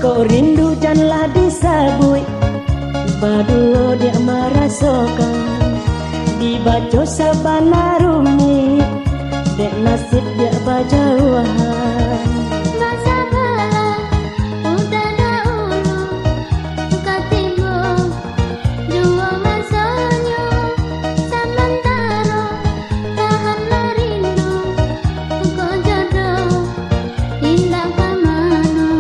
Kau rindu janganlah disabui, berdua dia merasakan dibaca sabana rumi, dek nasib dia berjauhan. Masa bala udah dahulu katimu jua masanya sementara tahanlah rindu kau jodoh indah kemana.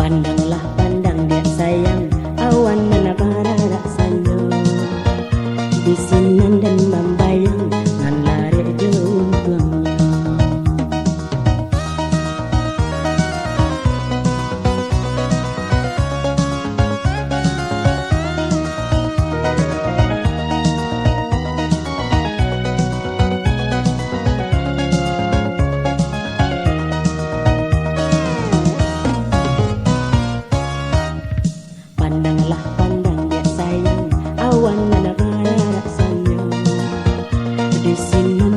Pandanglah pandang dia sayang, awan menabara rasanya di sinan dan membayang ngan lari jumpangnya. Pandanglah pandang dia sayang, awan menabara rasanya di sini